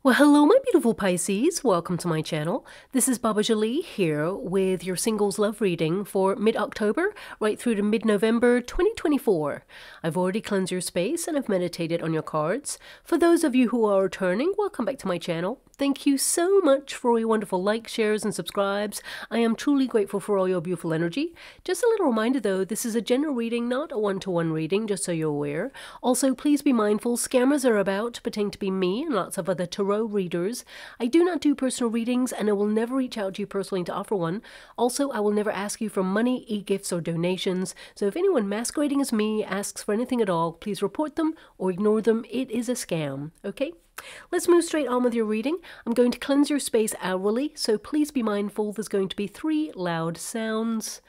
Well, hello, my beautiful Pisces. Welcome to my channel. This is Baba Jolie here with your singles love reading for mid-October right through to mid-November 2024. I've already cleansed your space and I've meditated on your cards. For those of you who are returning, welcome back to my channel. Thank you so much for all your wonderful likes, shares, and subscribes. I am truly grateful for all your beautiful energy. Just a little reminder though, this is a general reading, not a one-to-one reading, just so you're aware. Also, please be mindful, scammers are about, pretending to be me and lots of other tarot readers. I do not do personal readings and I will never reach out to you personally to offer one. Also, I will never ask you for money, e-gifts, or donations. So if anyone masquerading as me asks for anything at all, please report them or ignore them. It is a scam, okay? Let's move straight on with your reading. I'm going to cleanse your space hourly, so please be mindful there's going to be 3 loud sounds.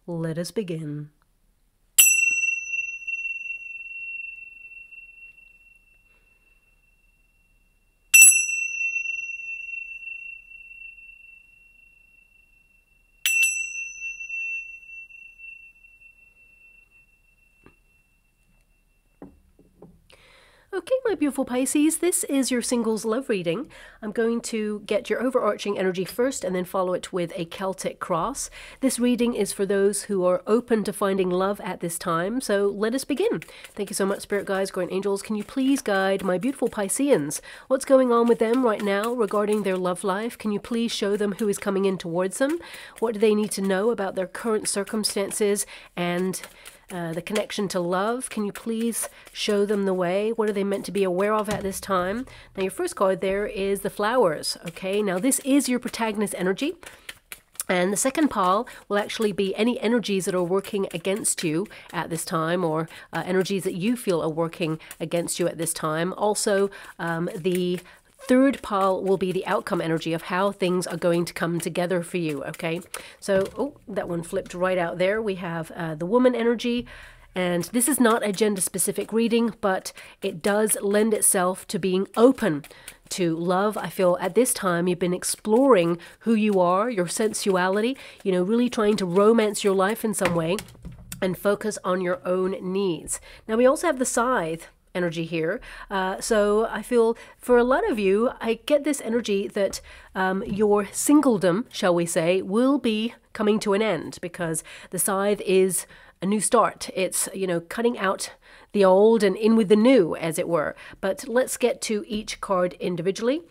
Let us begin. Okay, my beautiful Pisces, this is your singles love reading. I'm going to get your overarching energy first and then follow it with a Celtic cross. This reading is for those who are open to finding love at this time, so let us begin. Thank you so much, Spirit Guides, Guardian Angels. Can you please guide my beautiful Pisceans? What's going on with them right now regarding their love life? Can you please show them who is coming in towards them? What do they need to know about their current circumstances and the connection to love? Can you please show them the way? What are they meant to be aware of at this time? Now, your first card there is the flowers. Okay, now this is your protagonist energy. And the second pile will actually be any energies that are working against you at this time, or energies that you feel are working against you at this time. Also, the third pile will be the outcome energy of how things are going to come together for you, okay? So, oh, that one flipped right out there. We have the woman energy, and this is not a gender-specific reading, but it does lend itself to being open to love. I feel at this time you've been exploring who you are, your sensuality, you know, really trying to romance your life in some way and focus on your own needs. Now, we also have the scythe energy here. So I feel for a lot of you, I get this energy that your singledom, shall we say, will be coming to an end, because the scythe is a new start. It's, you know, cutting out the old and in with the new, as it were. But let's get to each card individually.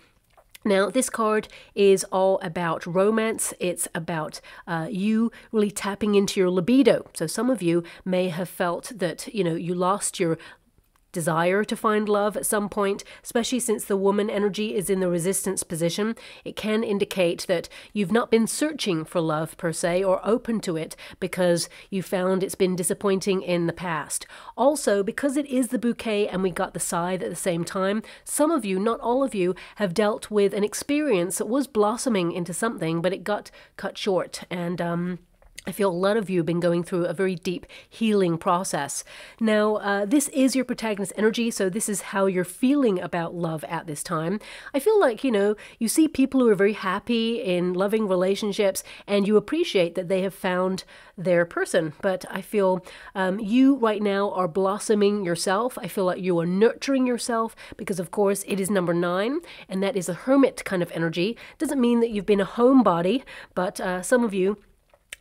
Now, this card is all about romance. It's about you really tapping into your libido. So some of you may have felt that, you know, you lost your desire to find love at some point, especially since the woman energy is in the resistance position. It can indicate that you've not been searching for love per se, or open to it, because you found it's been disappointing in the past. Also, because it is the bouquet and we got the scythe at the same time, some of you, not all of you, have dealt with an experience that was blossoming into something, but it got cut short. And I feel a lot of you have been going through a very deep healing process. Now, this is your protagonist energy, so this is how you're feeling about love at this time. I feel like, you know, you see people who are very happy in loving relationships and you appreciate that they have found their person. But I feel you right now are blossoming yourself. I feel like you are nurturing yourself because, of course, it is number 9, and that is a hermit kind of energy. Doesn't mean that you've been a homebody, but some of you,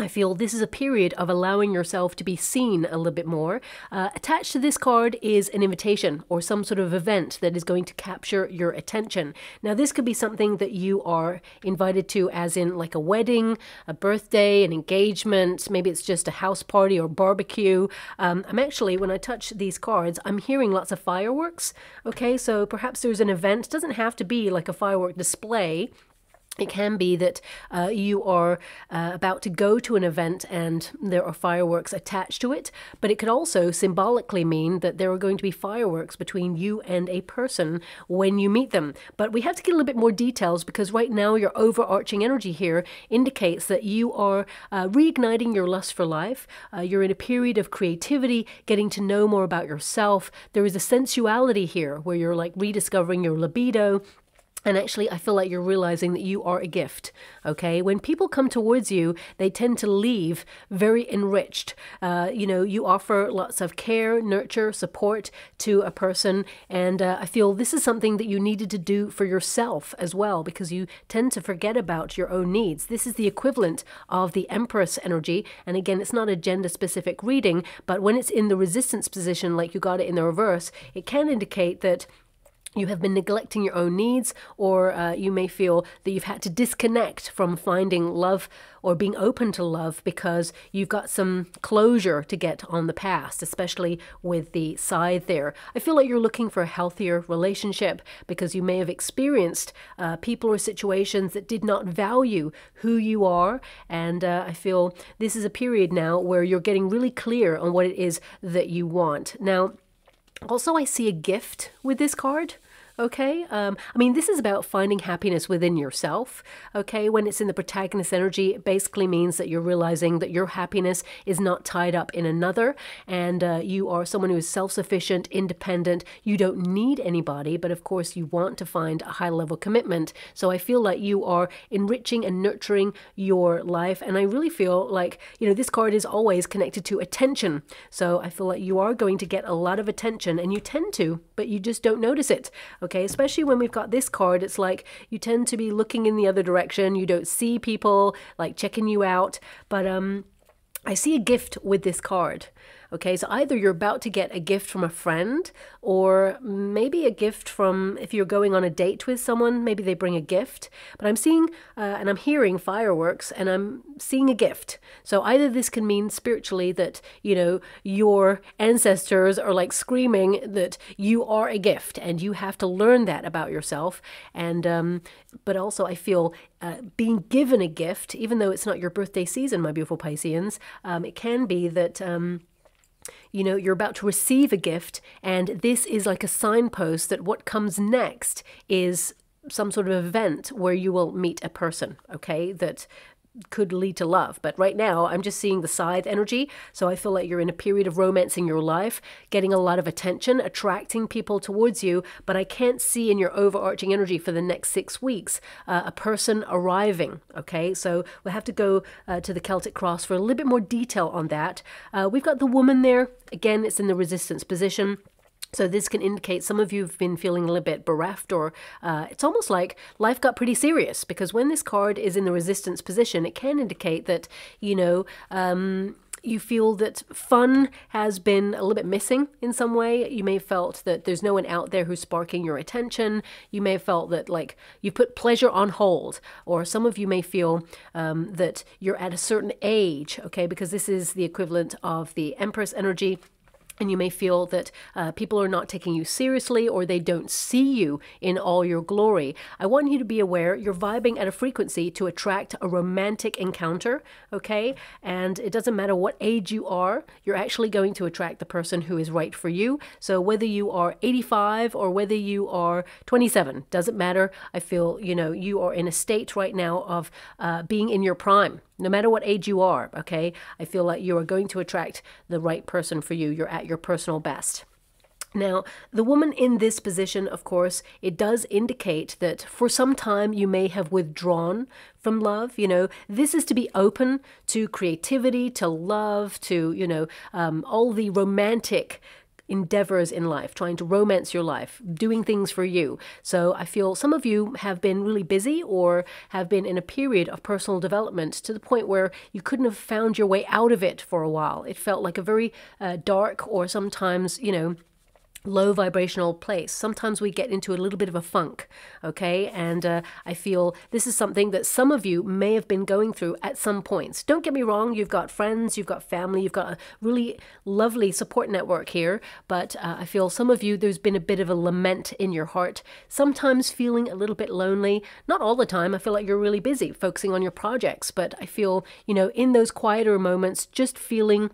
I feel this is a period of allowing yourself to be seen a little bit more. Attached to this card is an invitation or some sort of event that is going to capture your attention. Now, this could be something that you are invited to, as in like a wedding, a birthday, an engagement. Maybe it's just a house party or barbecue. I'm actually, when I touch these cards, I'm hearing lots of fireworks. Okay, so perhaps there's an event. It doesn't have to be like a firework display. It can be that you are about to go to an event and there are fireworks attached to it, but it could also symbolically mean that there are going to be fireworks between you and a person when you meet them. But we have to get a little bit more details, because right now your overarching energy here indicates that you are reigniting your lust for life. You're in a period of creativity, getting to know more about yourself. There is a sensuality here where you're like rediscovering your libido. And actually, I feel like you're realizing that you are a gift, okay? When people come towards you, they tend to leave very enriched. You offer lots of care, nurture, support to a person. And I feel this is something that you needed to do for yourself as well, because you tend to forget about your own needs. This is the equivalent of the Empress energy. And again, it's not a gender-specific reading, but when it's in the resistance position, like you got it in the reverse, it can indicate that you have been neglecting your own needs, or you may feel that you've had to disconnect from finding love or being open to love because you've got some closure to get on the past, especially with the side there. I feel like you're looking for a healthier relationship because you may have experienced people or situations that did not value who you are. And I feel this is a period now where you're getting really clear on what it is that you want. Now, also, I see a gift with this card. Okay, this is about finding happiness within yourself. Okay, when it's in the protagonist energy, it basically means that you're realizing that your happiness is not tied up in another, and you are someone who is self-sufficient, independent. You don't need anybody, but of course you want to find a high-level commitment. So I feel like you are enriching and nurturing your life, and I really feel like, this card is always connected to attention. So I feel like you are going to get a lot of attention, and you tend to, but you just don't notice it. Okay, especially when we've got this card, it's like you tend to be looking in the other direction. You don't see people like checking you out. But I see a gift with this card. Okay, so either you're about to get a gift from a friend, or maybe a gift from, if you're going on a date with someone, maybe they bring a gift. But I'm seeing and I'm hearing fireworks, and I'm seeing a gift. So either this can mean spiritually that, your ancestors are like screaming that you are a gift and you have to learn that about yourself. And but also I feel being given a gift, even though it's not your birthday season, my beautiful Pisceans, it can be that you're about to receive a gift, and this is like a signpost that what comes next is some sort of event where you will meet a person, okay, that could lead to love. But right now I'm just seeing the scythe energy, so I feel like you're in a period of romance in your life, getting a lot of attention, attracting people towards you, but I can't see in your overarching energy for the next 6 weeks a person arriving. Okay, so we'll have to go to the Celtic cross for a little bit more detail on that. We've got the woman there. Again, it's in the resistance position. So this can indicate some of you have been feeling a little bit bereft, or it's almost like life got pretty serious, because when this card is in the resistance position, it can indicate that, you feel that fun has been a little bit missing in some way. You may have felt that there's no one out there who's sparking your attention. You may have felt that like you put pleasure on hold, or some of you may feel that you're at a certain age, okay, because this is the equivalent of the Empress energy. And you may feel that people are not taking you seriously, or they don't see you in all your glory. I want you to be aware you're vibing at a frequency to attract a romantic encounter, okay? And it doesn't matter what age you are, you're actually going to attract the person who is right for you. So whether you are 85 or whether you are 27, doesn't matter. I feel, you are in a state right now of being in your prime. No matter what age you are, okay? I feel like you are going to attract the right person for you. You're at your personal best. Now, the woman in this position, of course, it does indicate that for some time you may have withdrawn from love. This is to be open to creativity, to love, to, all the romantic endeavors in life, trying to romance your life, doing things for you. So I feel some of you have been really busy, or have been in a period of personal development to the point where you couldn't have found your way out of it for a while. It felt like a very dark, or sometimes, low vibrational place. Sometimes we get into a little bit of a funk, okay? And I feel this is something that some of you may have been going through at some points. Don't get me wrong, you've got friends, you've got family, you've got a really lovely support network here, but I feel some of you, there's been a bit of a lament in your heart, sometimes feeling a little bit lonely. Not all the time. I feel like you're really busy focusing on your projects, but I feel, in those quieter moments, just feeling.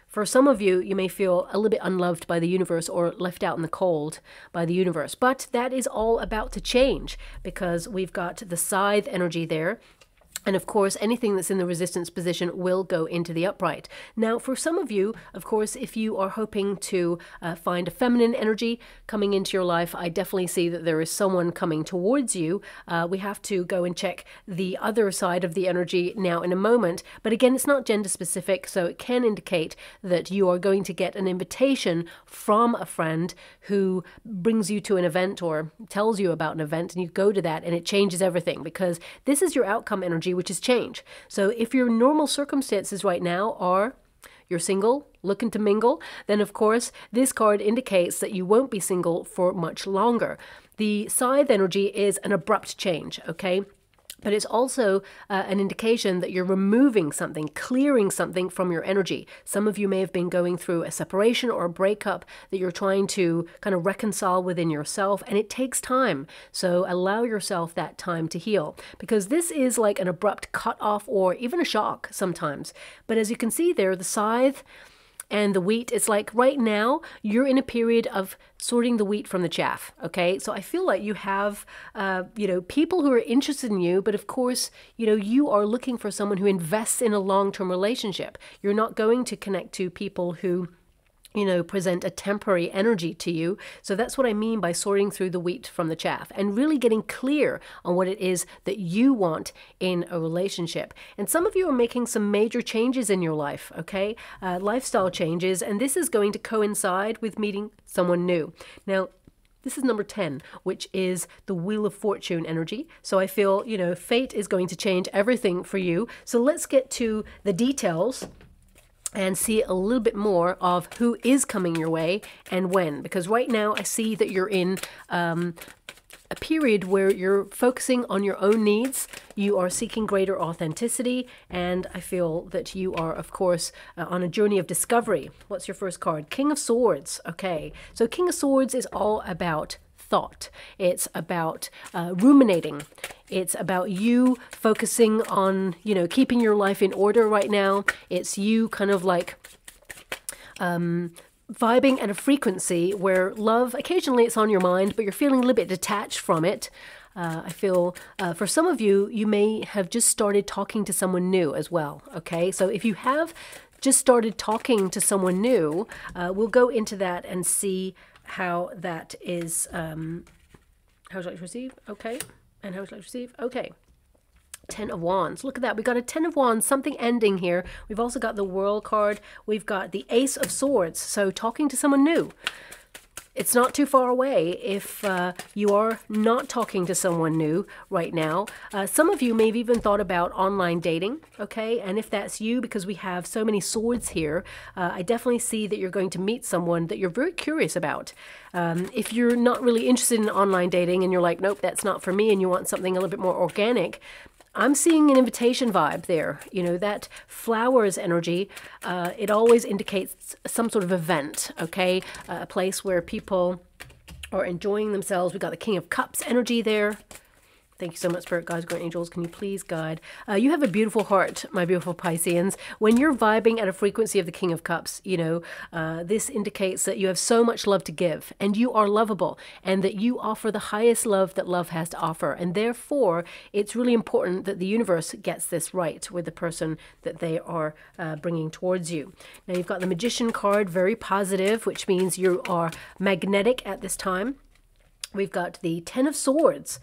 For some of you, you may feel a little bit unloved by the universe, or left out in the cold by the universe. But that is all about to change, because we've got the scythe energy there. And of course, anything that's in the resistance position will go into the upright. Now, for some of you, of course, if you are hoping to find a feminine energy coming into your life, I definitely see that there is someone coming towards you. We have to go and check the other side of the energy now in a moment. But again, it's not gender specific, so it can indicate that you are going to get an invitation from a friend who brings you to an event or tells you about an event, and you go to that and it changes everything, because this is your outcome energy, which is change. So if your normal circumstances right now are you're single, looking to mingle, then of course this card indicates that you won't be single for much longer. The scythe energy is an abrupt change, okay? But it's also an indication that you're removing something, clearing something from your energy. Some of you may have been going through a separation or a breakup that you're trying to kind of reconcile within yourself, and it takes time. So allow yourself that time to heal, because this is like an abrupt cut off or even a shock sometimes. But as you can see there, the scythe and the wheat, it's like right now you're in a period of sorting the wheat from the chaff, okay? So I feel like you have, people who are interested in you, but of course, you are looking for someone who invests in a long-term relationship. You're not going to connect to people who present a temporary energy to you. So that's what I mean by sorting through the wheat from the chaff and really getting clear on what it is that you want in a relationship. And some of you are making some major changes in your life, okay? Lifestyle changes, and this is going to coincide with meeting someone new. Now, this is number 10, which is the Wheel of Fortune energy. So I feel, fate is going to change everything for you. So let's get to the details and see a little bit more of who is coming your way and when. Because right now I see that you're in a period where you're focusing on your own needs. You are seeking greater authenticity, and I feel that you are, of course, on a journey of discovery. What's your first card? King of Swords. Okay, so King of Swords is all about thought. It's about ruminating. It's about you focusing on, keeping your life in order right now. It's you kind of like vibing at a frequency where love, occasionally it's on your mind, but you're feeling a little bit detached from it. I feel for some of you, you may have just started talking to someone new as well. Okay, so if you have just started talking to someone new, we'll go into that and see how that is, how would you like to receive? Okay. And how would you like to receive? Okay. 10 of Wands. Look at that. We got a 10 of Wands, something ending here. We've also got the World card. We've got the Ace of Swords. So talking to someone new. It's not too far away if you are not talking to someone new right now. Some of you may have even thought about online dating, okay? And if that's you, because we have so many swords here, I definitely see that you're going to meet someone that you're very curious about. If you're not really interested in online dating and you're like, nope, that's not for me, and you want something a little bit more organic, I'm seeing an invitation vibe there. That flowers energy, it always indicates some sort of event, okay? A place where people are enjoying themselves. We got the King of Cups energy there. Thank you so much, Spirit Guides, Guardian Angels. Can you please guide? You have a beautiful heart, my beautiful Pisceans. When you're vibing at a frequency of the King of Cups, this indicates that you have so much love to give, and you are lovable, and that you offer the highest love that love has to offer. And therefore, it's really important that the universe gets this right with the person that they are bringing towards you. Now, you've got the Magician card, very positive, which means you are magnetic at this time. We've got the 10 of Swords.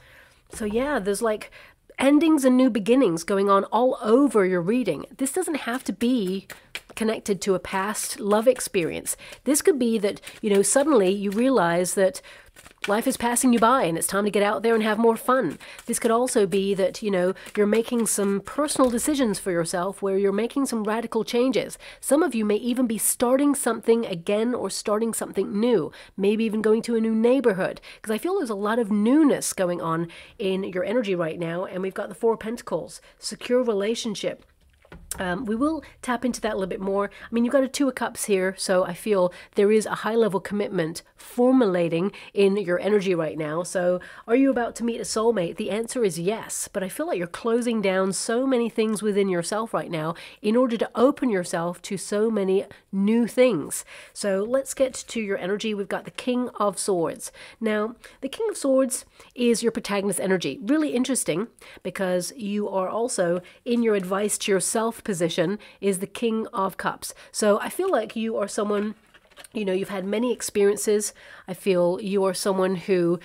So yeah, there's like endings and new beginnings going on all over your reading. This doesn't have to be connected to a past love experience. This could be that, suddenly you realize that life is passing you by and it's time to get out there and have more fun. This could also be that, you're making some personal decisions for yourself where you're making some radical changes. Some of you may even be starting something again or starting something new, maybe even going to a new neighborhood, because I feel there's a lot of newness going on in your energy right now. And we've got the Four of Pentacles, secure relationship. We will tap into that a little bit more. I mean, you've got a Two of Cups here, so I feel there is a high-level commitment formulating in your energy right now. So are you about to meet a soulmate? The answer is yes, but I feel like you're closing down so many things within yourself right now in order to open yourself to so many new things. So let's get to your energy. We've got the King of Swords. Now, the King of Swords is your protagonist energy. Really interesting because you are also in your advice to yourself position is the King of Cups. So I feel like you are someone, you know, you've had many experiences. I feel you are someone who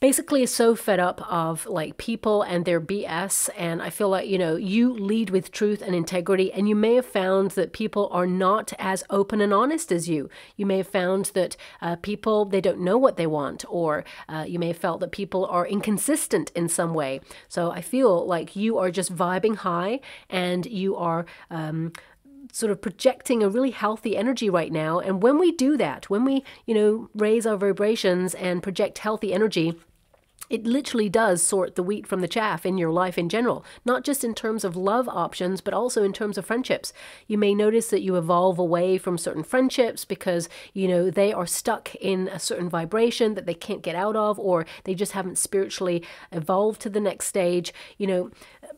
basically is so fed up of like people and their BS, and I feel like, you know, you lead with truth and integrity, and you may have found that people are not as open and honest as you. You may have found that people, they don't know what they want, or you may have felt that people are inconsistent in some way. So I feel like you are just vibing high, and you are sort of projecting a really healthy energy right now. And when we do that, when we, you know, raise our vibrations and project healthy energy, it literally does sort the wheat from the chaff in your life in general, not just in terms of love options, but also in terms of friendships. You may notice that you evolve away from certain friendships because, you know, they are stuck in a certain vibration that they can't get out of, or they just haven't spiritually evolved to the next stage. You know,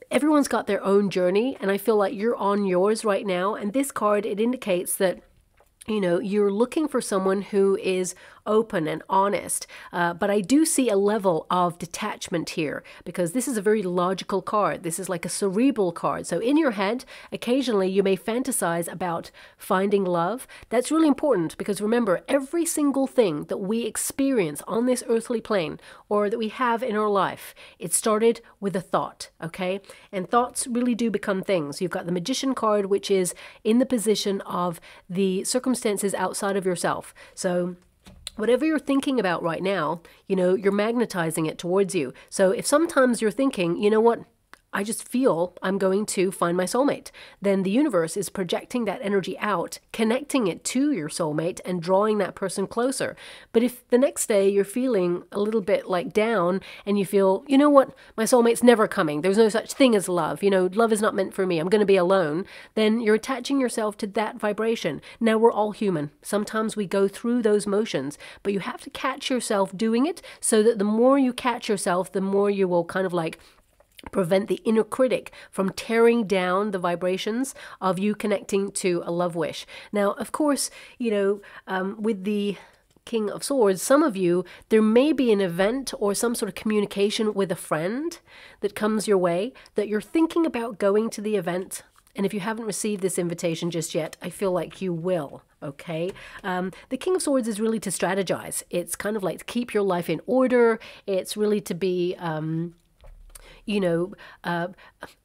everyone's got their own journey, and I feel like you're on yours right now. And this card, it indicates that, you know, you're looking for someone who is open and honest, but I do see a level of detachment here because this is a very logical card. This is like a cerebral card. So in your head, occasionally you may fantasize about finding love. That's really important because remember, every single thing that we experience on this earthly plane or that we have in our life, it started with a thought, okay? And thoughts really do become things. You've got the Magician card, which is in the position of the circumstances outside of yourself. So whatever you're thinking about right now, you know, you're magnetizing it towards you. So if sometimes you're thinking, you know what, I just feel I'm going to find my soulmate, then the universe is projecting that energy out, connecting it to your soulmate and drawing that person closer. But if the next day you're feeling a little bit like down and you feel, you know what, my soulmate's never coming, there's no such thing as love, you know, love is not meant for me, I'm going to be alone, then you're attaching yourself to that vibration. Now, we're all human. Sometimes we go through those motions, but you have to catch yourself doing it so that the more you catch yourself, the more you will kind of like prevent the inner critic from tearing down the vibrations of you connecting to a love wish. Now, of course, you know, with the King of Swords, some of you, there may be an event or some sort of communication with a friend that comes your way that you're thinking about going to the event. And if you haven't received this invitation just yet, I feel like you will, okay? The King of Swords is really to strategize. It's kind of like to keep your life in order. It's really to be you know,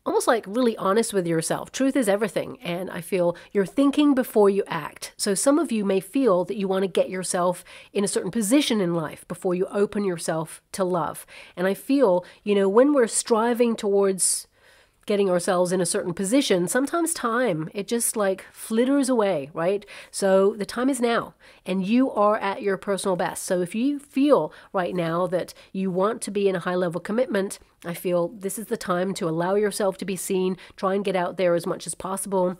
almost like really honest with yourself. Truth is everything. And I feel you're thinking before you act. So some of you may feel that you want to get yourself in a certain position in life before you open yourself to love. And I feel, you know, when we're striving towards getting ourselves in a certain position, sometimes time, it just like flitters away, right? So the time is now, and you are at your personal best. So if you feel right now that you want to be in a high level commitment, I feel this is the time to allow yourself to be seen, try and get out there as much as possible,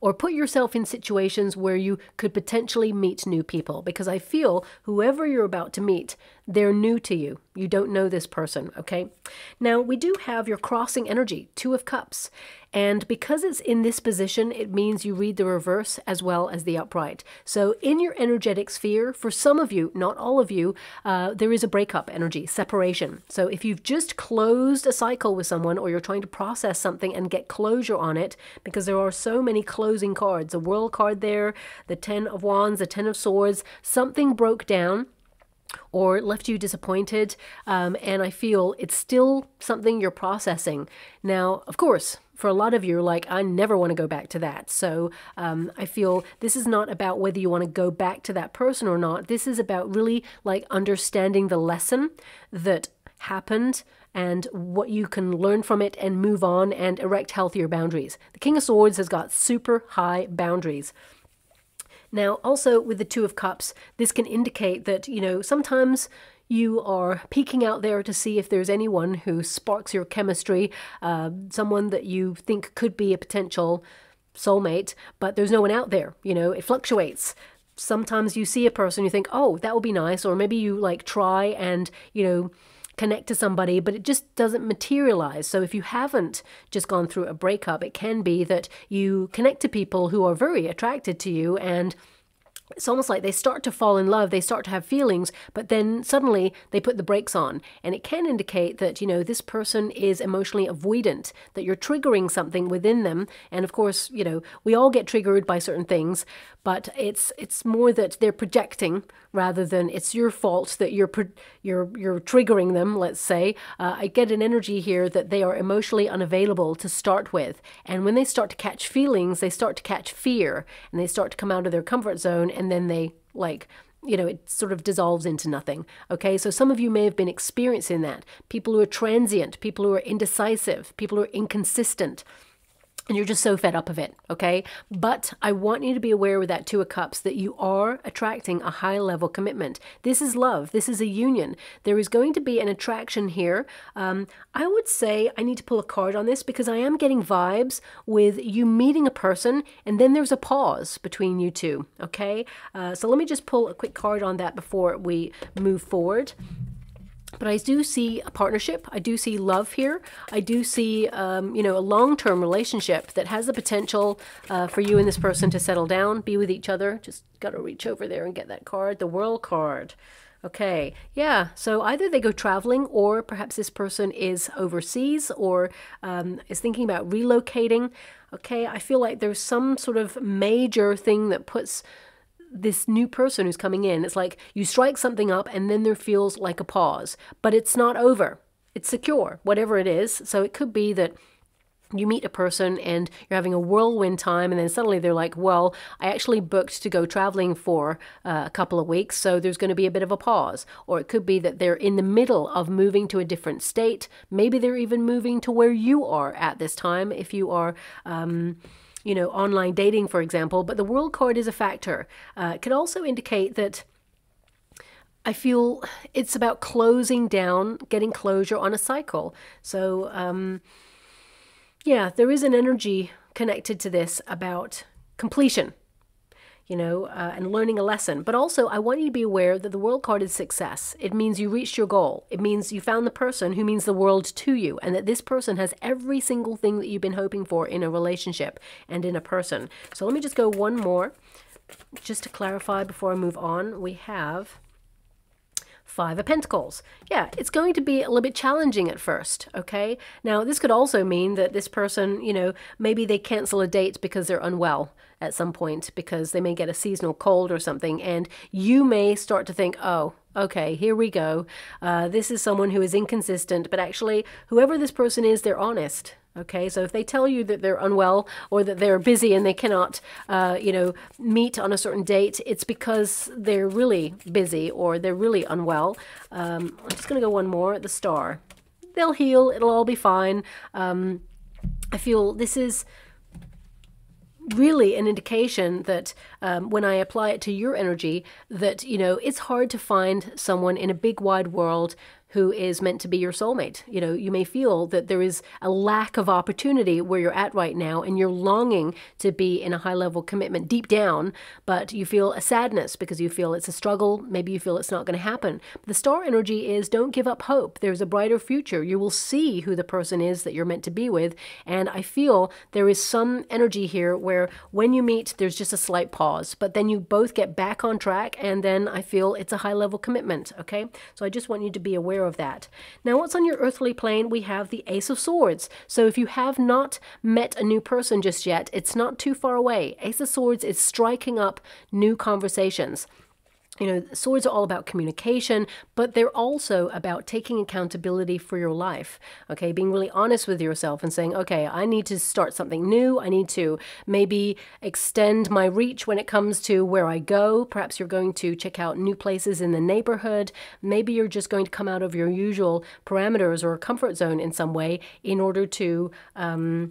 or put yourself in situations where you could potentially meet new people, because I feel whoever you're about to meet, they're new to you. You don't know this person, okay? Now, we do have your crossing energy, Two of Cups. And because it's in this position, it means you read the reverse as well as the upright. So in your energetic sphere, for some of you, not all of you, there is a breakup energy, separation. So if you've just closed a cycle with someone, or you're trying to process something and get closure on it, because there are so many closing cards, the World card there, the Ten of Wands, the Ten of Swords, something broke down or left you disappointed, and I feel it's still something you're processing. Now, of course, for a lot of you, you're like, I never want to go back to that. So I feel this is not about whether you want to go back to that person or not. This is about really like understanding the lesson that happened and what you can learn from it and move on and erect healthier boundaries. The King of Swords has got super high boundaries. Now, also with the Two of Cups, this can indicate that, you know, sometimes you are peeking out there to see if there's anyone who sparks your chemistry, someone that you think could be a potential soulmate, but there's no one out there. You know, it fluctuates. Sometimes you see a person, you think, oh, that would be nice. Or maybe you like try and, you know, connect to somebody, but it just doesn't materialize. So if you haven't just gone through a breakup, it can be that you connect to people who are very attracted to you, and it's almost like they start to fall in love, they start to have feelings, but then suddenly they put the brakes on. And it can indicate that, you know, this person is emotionally avoidant, that you're triggering something within them. And of course, you know, we all get triggered by certain things, but it's more that they're projecting rather than it's your fault that you're triggering them, let's say. I get an energy here that they are emotionally unavailable to start with. And when they start to catch feelings, they start to catch fear, and they start to come out of their comfort zone, and then they, like, you know, it sort of dissolves into nothing. Okay, so some of you may have been experiencing that. People who are transient, people who are indecisive, people who are inconsistent, and you're just so fed up of it, okay? But I want you to be aware with that Two of Cups that you are attracting a high-level commitment. This is love. This is a union. There is going to be an attraction here. I would say I need to pull a card on this because I am getting vibes with you meeting a person and then there's a pause between you two, okay? So let me just pull a quick card on that before we move forward. But I do see a partnership. I do see love here. I do see, you know, a long-term relationship that has the potential for you and this person to settle down, be with each other. Just got to reach over there and get that card, the World card. Okay, yeah, so either they go traveling, or perhaps this person is overseas, or is thinking about relocating. Okay, I feel like there's some sort of major thing that puts this new person who's coming in, it's like you strike something up and then there feels like a pause, but it's not over. It's secure, whatever it is. So it could be that you meet a person and you're having a whirlwind time, and then suddenly they're like, well, I actually booked to go traveling for a couple of weeks, so there's going to be a bit of a pause. Or it could be that they're in the middle of moving to a different state. Maybe they're even moving to where you are at this time, if you are you know, online dating, for example. But the World card is a factor. It could also indicate that I feel it's about closing down, getting closure on a cycle. So, yeah, there is an energy connected to this about completion, you know, and learning a lesson. But also, I want you to be aware that the World card is success. It means you reached your goal. It means you found the person who means the world to you, and that this person has every single thing that you've been hoping for in a relationship and in a person. So let me just go one more, just to clarify before I move on. We have Five of Pentacles. Yeah, it's going to be a little bit challenging at first, okay? Now, this could also mean that this person, you know, maybe they cancel a date because they're unwell at some point, because they may get a seasonal cold or something, and you may start to think, oh, okay, here we go. This is someone who is inconsistent, but actually, whoever this person is, they're honest. Okay, so if they tell you that they're unwell or that they're busy and they cannot, you know, meet on a certain date, it's because they're really busy or they're really unwell. I'm just going to go one more, the Star. They'll heal. It'll all be fine. I feel this is really an indication that when I apply it to your energy, that, you know, it's hard to find someone in a big wide world who is meant to be your soulmate. You know, you may feel that there is a lack of opportunity where you're at right now, and you're longing to be in a high-level commitment deep down, but you feel a sadness because you feel it's a struggle. Maybe you feel it's not going to happen. The Star energy is don't give up hope. There's a brighter future. You will see who the person is that you're meant to be with, and I feel there is some energy here where when you meet, there's just a slight pause, but then you both get back on track, and then I feel it's a high-level commitment, okay? So I just want you to be aware of that. Now, what's on your earthly plane? We have the Ace of Swords. So if you have not met a new person just yet, it's not too far away. Ace of Swords is striking up new conversations. You know, swords are all about communication, but they're also about taking accountability for your life, okay? Being really honest with yourself and saying, okay, I need to start something new. I need to maybe extend my reach when it comes to where I go. Perhaps you're going to check out new places in the neighborhood. Maybe you're just going to come out of your usual parameters or comfort zone in some way in order to, oh,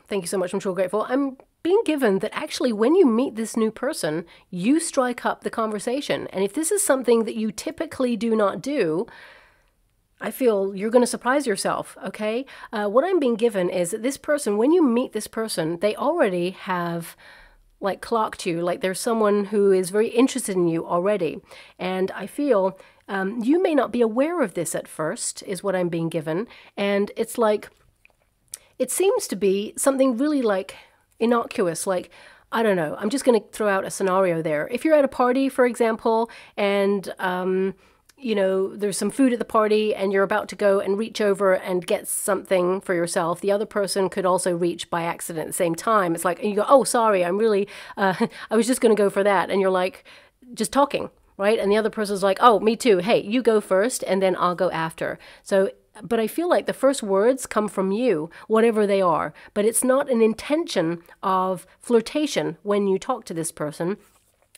thank you so much. I'm so grateful. I'm being given that actually when you meet this new person, you strike up the conversation. And if this is something that you typically do not do, I feel you're going to surprise yourself, okay? What I'm being given is that this person, when you meet this person, they already have like clocked you, like there's someone who is very interested in you already. And I feel you may not be aware of this at first, is what I'm being given. And it's like, it seems to be something really like innocuous, like, I don't know, I'm just going to throw out a scenario there. If you're at a party, for example, and, you know, there's some food at the party and you're about to go and reach over and get something for yourself, the other person could also reach by accident at the same time. It's like, and you go, oh, sorry, I'm really, I was just going to go for that. And you're like, just talking, right? And the other person's like, oh, me too. Hey, you go first and then I'll go after. So but I feel like the first words come from you, whatever they are. But it's not an intention of flirtation when you talk to this person.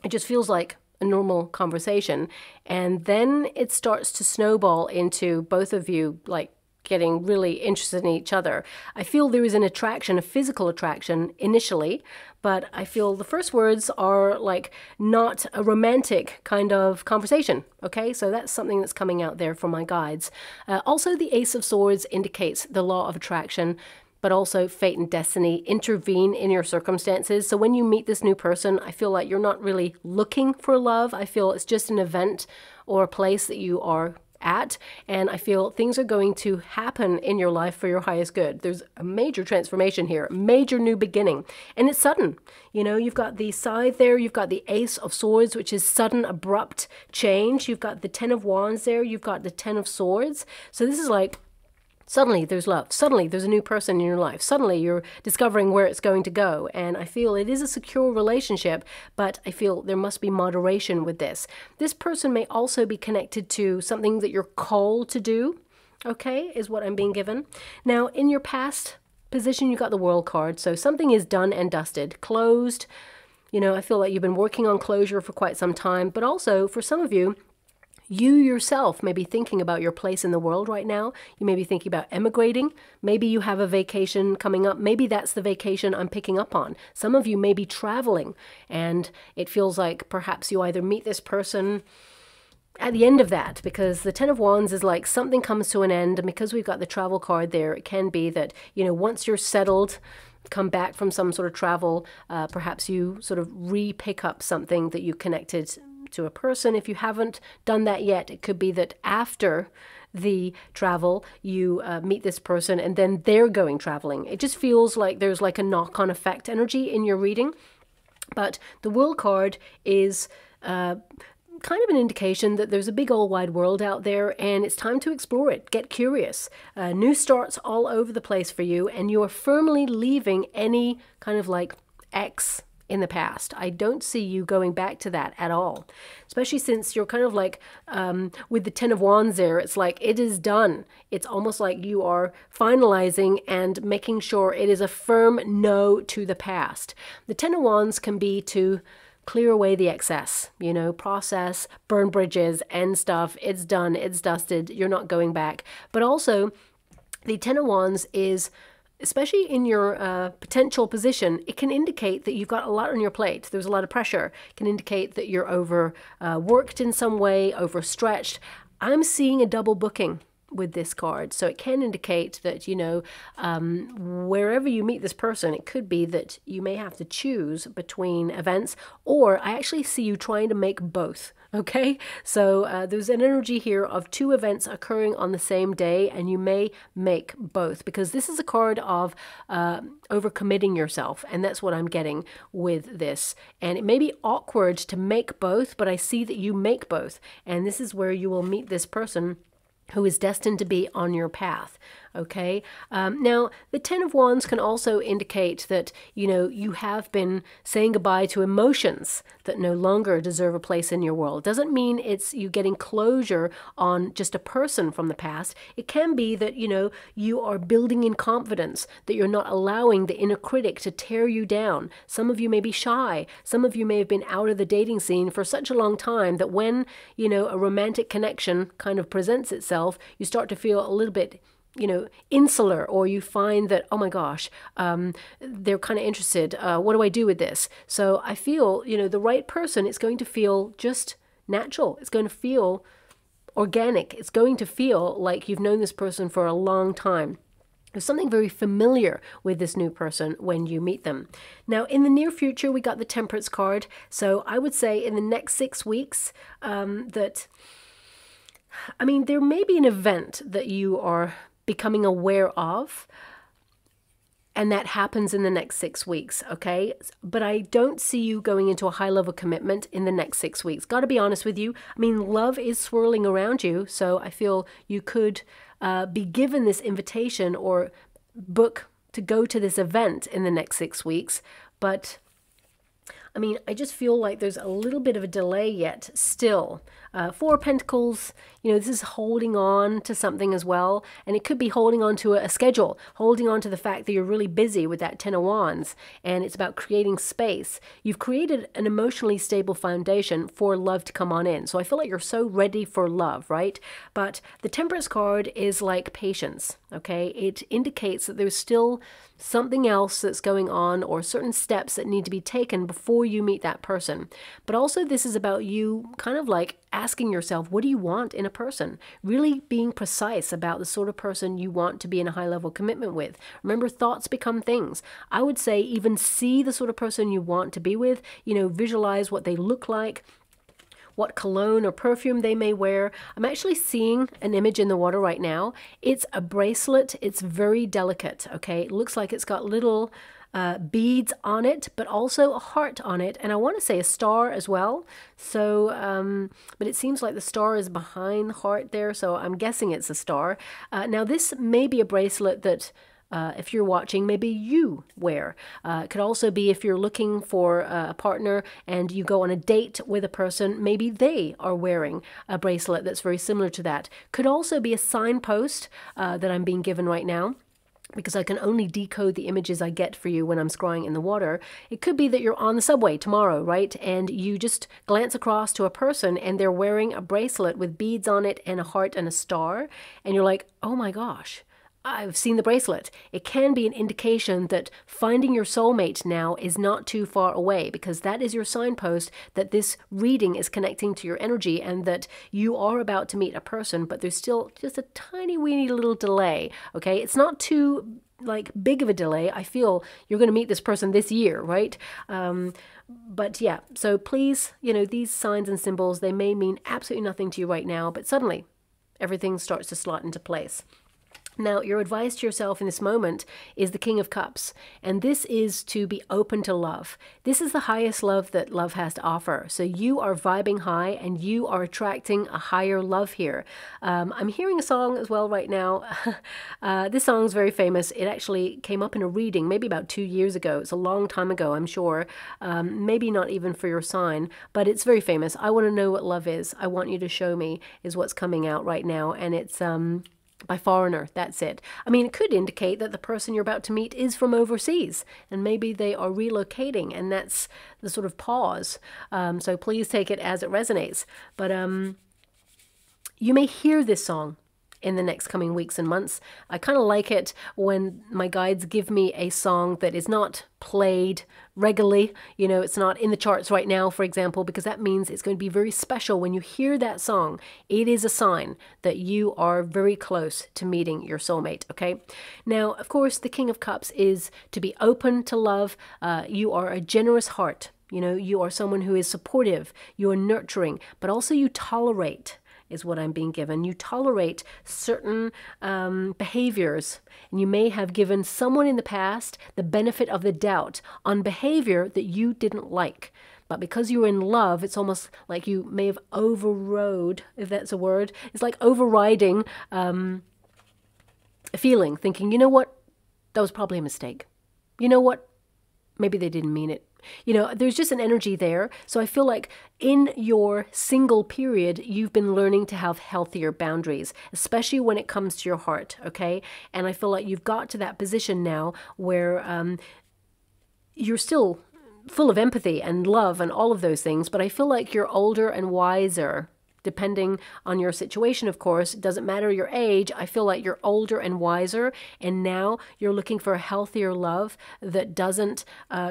It just feels like a normal conversation. And then it starts to snowball into both of you, like, getting really interested in each other. I feel there is an attraction, a physical attraction initially, but I feel the first words are like not a romantic kind of conversation. Okay, so that's something that's coming out there from my guides. Also, the Ace of Swords indicates the law of attraction, but also fate and destiny intervene in your circumstances. So when you meet this new person, I feel like you're not really looking for love. I feel it's just an event or a place that you are at, and I feel things are going to happen in your life for your highest good. There's a major transformation here, major new beginning, and it's sudden. You know, you've got the Scythe there, you've got the Ace of Swords, which is sudden, abrupt change. You've got the Ten of Wands there, you've got the Ten of Swords. So this is like, suddenly there's love. Suddenly there's a new person in your life. Suddenly you're discovering where it's going to go. And I feel it is a secure relationship, but I feel there must be moderation with this. This person may also be connected to something that you're called to do, okay, is what I'm being given. Now, in your past position, you got the World card. So something is done and dusted, closed. You know, I feel like you've been working on closure for quite some time, but also for some of you, you yourself may be thinking about your place in the world right now. You may be thinking about emigrating. Maybe you have a vacation coming up. Maybe that's the vacation I'm picking up on. Some of you may be traveling, and it feels like perhaps you either meet this person at the end of that, because the Ten of Wands is like something comes to an end, and because we've got the travel card there, it can be that, you know, once you're settled, come back from some sort of travel, perhaps you sort of re-pick up something that you connected to a person. If you haven't done that yet, it could be that after the travel you meet this person and then they're going traveling. It just feels like there's like a knock-on effect energy in your reading. But the World card is kind of an indication that there's a big old wide world out there and it's time to explore it. Get curious. New starts all over the place for you, and you are firmly leaving any kind of like X in the past. I don't see you going back to that at all, especially since you're kind of like with the Ten of Wands there, it's like it is done. It's almost like you are finalizing and making sure it is a firm no to the past. The Ten of Wands can be to clear away the excess, you know, process, burn bridges, end stuff. It's done, it's dusted, you're not going back. But also the Ten of Wands is, especially in your potential position, it can indicate that you've got a lot on your plate. There's a lot of pressure. It can indicate that you're overworked in some way, overstretched. I'm seeing a double booking with this card. So it can indicate that, you know, wherever you meet this person, it could be that you may have to choose between events, or I actually see you trying to make both. Okay, so there's an energy here of two events occurring on the same day, and you may make both, because this is a card of overcommitting yourself, and that's what I'm getting with this. And it may be awkward to make both, but I see that you make both, and this is where you will meet this person who is destined to be on your path. Okay. Now, the Ten of Wands can also indicate that, you know, you have been saying goodbye to emotions that no longer deserve a place in your world. Doesn't mean it's you getting closure on just a person from the past. It can be that, you know, you are building in confidence, that you're not allowing the inner critic to tear you down. Some of you may be shy. Some of you may have been out of the dating scene for such a long time that when, you know, a romantic connection kind of presents itself, you start to feel a little bit you know, insular, or you find that, oh my gosh, they're kind of interested. What do I do with this? So I feel, you know, the right person, it's going to feel just natural. It's going to feel organic. It's going to feel like you've known this person for a long time. There's something very familiar with this new person when you meet them. Now, in the near future, we got the Temperance card. So I would say in the next 6 weeks that, I mean, there may be an event that you are becoming aware of, and that happens in the next 6 weeks, okay? But I don't see you going into a high-level commitment in the next 6 weeks. Got to be honest with you. I mean, love is swirling around you, so I feel you could be given this invitation or book to go to this event in the next 6 weeks. But, I mean, I just feel like there's a little bit of a delay yet still. Four of Pentacles, you know, this is holding on to something as well. And it could be holding on to a schedule, holding on to the fact that you're really busy with that Ten of Wands. And it's about creating space. You've created an emotionally stable foundation for love to come on in. So I feel like you're so ready for love, right? But the Temperance card is like patience, okay? It indicates that there's still something else that's going on, or certain steps that need to be taken before you meet that person. But also this is about you kind of like asking yourself, what do you want in a person? Really being precise about the sort of person you want to be in a high-level commitment with. Remember, thoughts become things. I would say even see the sort of person you want to be with, you know, visualize what they look like, what cologne or perfume they may wear. I'm actually seeing an image in the water right now. It's a bracelet. It's very delicate, okay? It looks like it's got little beads on it, but also a heart on it. And I want to say a star as well. So, but it seems like the star is behind the heart there. So I'm guessing it's a star. Now this may be a bracelet that if you're watching, maybe you wear. It could also be if you're looking for a partner and you go on a date with a person, maybe they are wearing a bracelet that's very similar to that. Could also be a signpost that I'm being given right now, because I can only decode the images I get for you when I'm scrying in the water. It could be that you're on the subway tomorrow, right? And you just glance across to a person and they're wearing a bracelet with beads on it and a heart and a star. And you're like, oh my gosh, I've seen the bracelet. It can be an indication that finding your soulmate now is not too far away, because that is your signpost that this reading is connecting to your energy and that you are about to meet a person, but there's still just a tiny weeny little delay, okay? It's not too like big of a delay. I feel you're going to meet this person this year, right? But yeah, so please, you know, these signs and symbols, they may mean absolutely nothing to you right now, but suddenly everything starts to slot into place. Now, your advice to yourself in this moment is the King of Cups, and this is to be open to love. This is the highest love that love has to offer. So you are vibing high and you are attracting a higher love here. I'm hearing a song as well right now. This song is very famous. It actually came up in a reading maybe about 2 years ago. It's a long time ago, I'm sure. Maybe not even for your sign, but it's very famous. I want to know what love is. I want you to show me is what's coming out right now, and it's by Foreigner. That's it. I mean, it could indicate that the person you're about to meet is from overseas and maybe they are relocating, and that's the sort of pause. So please take it as it resonates. But you may hear this song in the next coming weeks and months. I kind of like it when my guides give me a song that is not played regularly. You know, it's not in the charts right now, for example, because that means it's going to be very special. When you hear that song, it is a sign that you are very close to meeting your soulmate, okay? Now, of course, the King of Cups is to be open to love. You are a generous heart. You know, you are someone who is supportive, you are nurturing, but also you tolerate, is what I'm being given. You tolerate certain behaviors, and you may have given someone in the past the benefit of the doubt on behavior that you didn't like. But because you're in love, it's almost like you may have overrode, if that's a word. It's like overriding a feeling, thinking, you know what, that was probably a mistake. You know what, maybe they didn't mean it. You know, there's just an energy there. So I feel like in your single period, you've been learning to have healthier boundaries, especially when it comes to your heart, okay? And I feel like you've got to that position now where you're still full of empathy and love and all of those things, but I feel like you're older and wiser depending on your situation, of course. It doesn't matter your age. I feel like you're older and wiser, and now you're looking for a healthier love that doesn't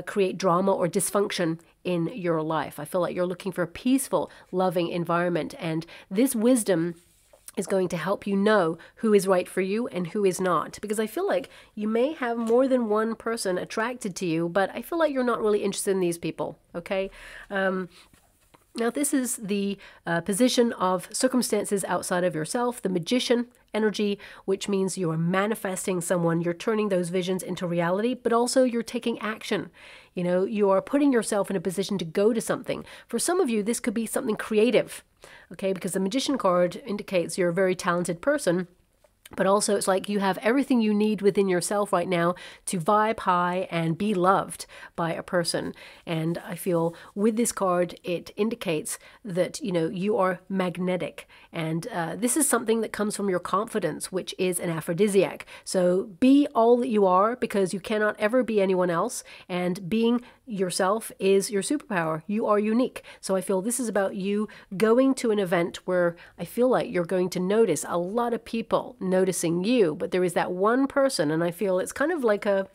create drama or dysfunction in your life. I feel like you're looking for a peaceful, loving environment, and this wisdom is going to help you know who is right for you and who is not. Because I feel like you may have more than one person attracted to you, but I feel like you're not really interested in these people, okay? Now, this is the position of circumstances outside of yourself, the Magician energy, which means you are manifesting someone, you're turning those visions into reality, but also you're taking action. You know, you are putting yourself in a position to go to something. For some of you, this could be something creative, okay, because the Magician card indicates you're a very talented person. But also it's like you have everything you need within yourself right now to vibe high and be loved by a person. And I feel with this card, it indicates that, you know, you are magnetic. And this is something that comes from your confidence, which is an aphrodisiac. So be all that you are, because you cannot ever be anyone else. And being yourself is your superpower. You are unique. So I feel this is about you going to an event where I feel like you're going to notice a lot of people noticing you, but there is that one person, and I feel it's kind of like a,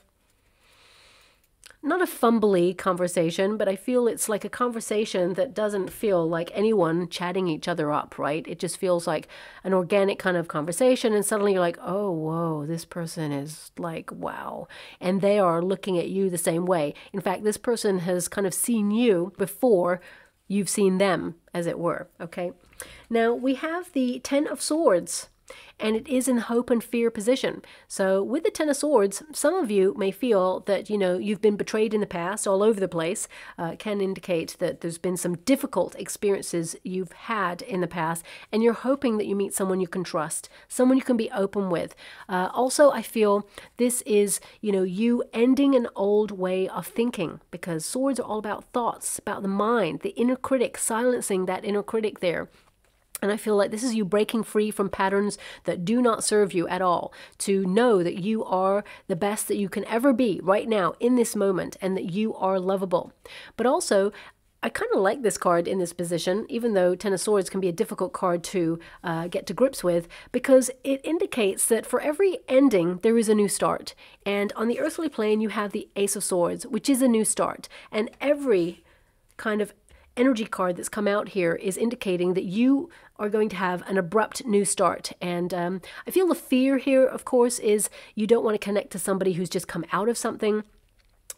not a fumbly conversation, but I feel it's like a conversation that doesn't feel like anyone chatting each other up, right? It just feels like an organic kind of conversation, and suddenly you're like, oh, whoa, this person is like, wow. And they are looking at you the same way. In fact, this person has kind of seen you before you've seen them, as it were, okay? Now, we have the Ten of Swords, and it is in hope and fear position. So with the Ten of Swords, some of you may feel that, you know, you've been betrayed in the past all over the place. It can indicate that there's been some difficult experiences you've had in the past, and you're hoping that you meet someone you can trust, someone you can be open with. Also, I feel this is, you know, you ending an old way of thinking, because swords are all about thoughts, about the mind, the inner critic, silencing that inner critic there. And I feel like this is you breaking free from patterns that do not serve you at all, to know that you are the best that you can ever be right now in this moment, and that you are lovable. But also, I kind of like this card in this position, even though Ten of Swords can be a difficult card to get to grips with, because it indicates that for every ending, there is a new start. And on the earthly plane, you have the Ace of Swords, which is a new start. And every kind of energy card that's come out here is indicating that you are going to have an abrupt new start. And I feel the fear here, of course, is you don't want to connect to somebody who's just come out of something.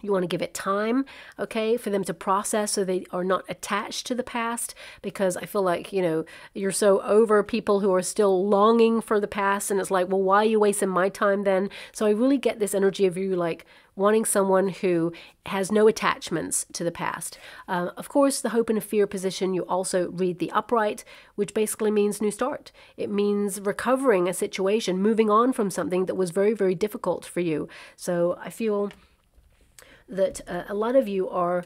You want to give it time, okay, for them to process, so they are not attached to the past, because I feel like, you know, you're so over people who are still longing for the past, and it's like, well, why are you wasting my time then? So I really get this energy of you like wanting someone who has no attachments to the past. Of course, the hope and fear position, you also read the upright, which basically means new start. It means recovering a situation, moving on from something that was very, very difficult for you. So I feel that a lot of you are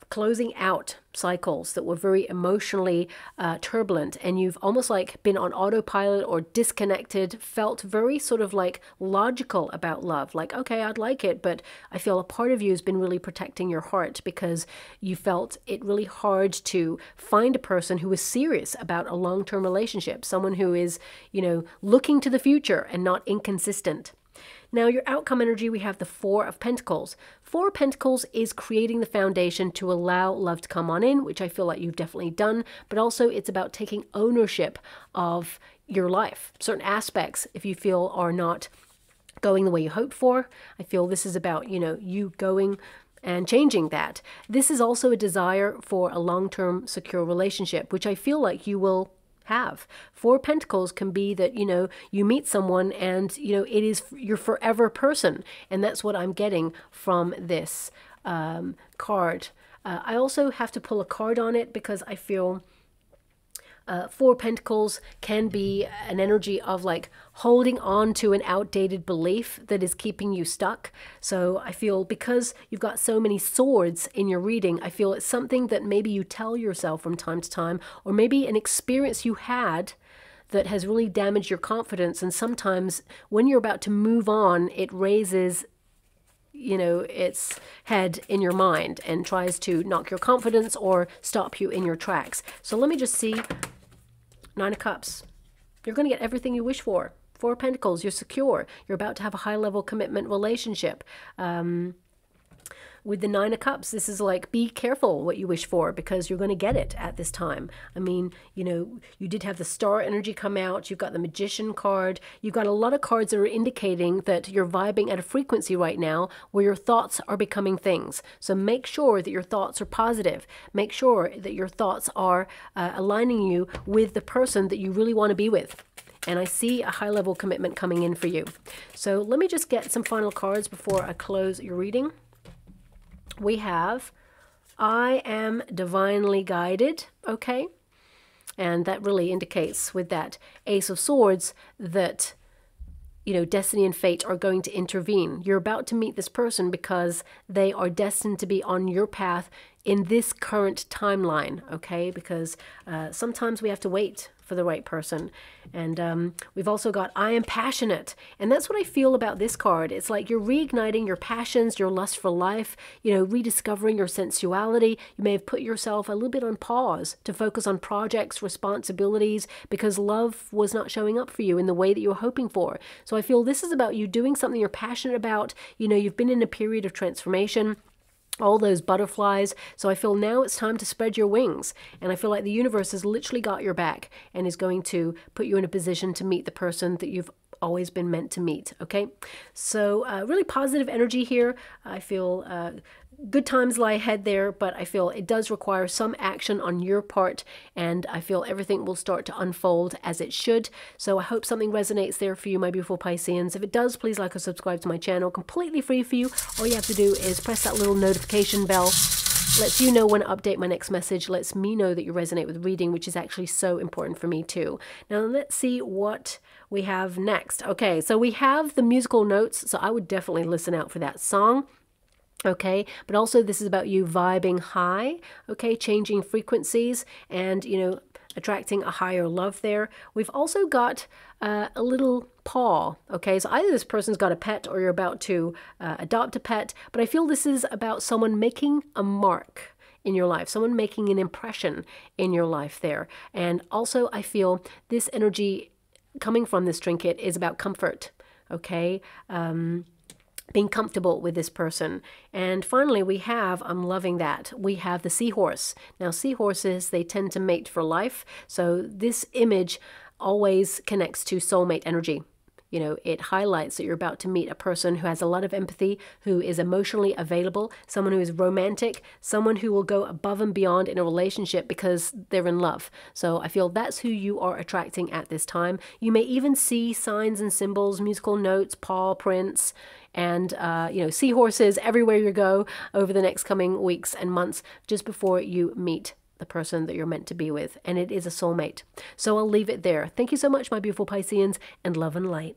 closing out cycles that were very emotionally turbulent, and you've almost like been on autopilot or disconnected, felt very sort of like logical about love, like, okay, I'd like it, but I feel a part of you has been really protecting your heart, because you felt it really hard to find a person who is serious about a long-term relationship, someone who is, you know, looking to the future and not inconsistent. Now, your outcome energy, we have the Four of Pentacles. Four of Pentacles is creating the foundation to allow love to come on in, which I feel like you've definitely done, but also it's about taking ownership of your life. Certain aspects, if you feel are not going the way you hoped for, I feel this is about, you know, you going and changing that. This is also a desire for a long-term secure relationship, which I feel like you will have. Four Pentacles can be that, you know, you meet someone and, you know, it is your forever person. And that's what I'm getting from this card. I also have to pull a card on it, because I feel Four Pentacles can be an energy of like holding on to an outdated belief that is keeping you stuck. So I feel because you've got so many swords in your reading, I feel it's something that maybe you tell yourself from time to time, or maybe an experience you had that has really damaged your confidence. And sometimes when you're about to move on, it raises, you know, its head in your mind and tries to knock your confidence or stop you in your tracks. So let me just see Nine of Cups. You're going to get everything you wish for. Four of Pentacles, you're secure. You're about to have a high-level commitment relationship. With the Nine of Cups, this is like, be careful what you wish for, because you're going to get it at this time. I mean, you know, you did have the Star energy come out. You've got the Magician card. You've got a lot of cards that are indicating that you're vibing at a frequency right now where your thoughts are becoming things. So make sure that your thoughts are positive. Make sure that your thoughts are aligning you with the person that you really want to be with. And I see a high-level commitment coming in for you. So let me just get some final cards before I close your reading. We have, I am divinely guided, okay? And that really indicates with that Ace of Swords that, you know, destiny and fate are going to intervene. You're about to meet this person because they are destined to be on your path in this current timeline, okay? Because sometimes we have to wait for the right person. And we've also got, I am passionate. And that's what I feel about this card. It's like you're reigniting your passions, your lust for life, you know, rediscovering your sensuality. You may have put yourself a little bit on pause to focus on projects, responsibilities, because love was not showing up for you in the way that you were hoping for. So I feel this is about you doing something you're passionate about. You know, you've been in a period of transformation, all those butterflies. So I feel now it's time to spread your wings. And I feel like the universe has literally got your back and is going to put you in a position to meet the person that you've always been meant to meet. Okay. So really positive energy here. I feel good times lie ahead there, but I feel it does require some action on your part, and I feel everything will start to unfold as it should. So I hope something resonates there for you, my beautiful Pisceans. If it does, please like or subscribe to my channel. Completely free for you. All you have to do is press that little notification bell. Lets you know when I update my next message. Lets me know that you resonate with reading, which is actually so important for me too. Now let's see what we have next. Okay, so we have the musical notes, so I would definitely listen out for that song. Okay, but also this is about you vibing high, okay, changing frequencies and, you know, attracting a higher love there. We've also got a little paw, okay, so either this person's got a pet or you're about to adopt a pet, but I feel this is about someone making a mark in your life, someone making an impression in your life there. And also I feel this energy coming from this trinket is about comfort, okay, being comfortable with this person. And finally we have, I'm loving that, we have the seahorse. Now seahorses, they tend to mate for life. So this image always connects to soulmate energy. You know, it highlights that you're about to meet a person who has a lot of empathy, who is emotionally available, someone who is romantic, someone who will go above and beyond in a relationship because they're in love. So I feel that's who you are attracting at this time. You may even see signs and symbols, musical notes, paw prints, and, you know, seahorses everywhere you go over the next coming weeks and months just before you meet the person that you're meant to be with. And it is a soulmate. So I'll leave it there. Thank you so much, my beautiful Pisceans, and love and light.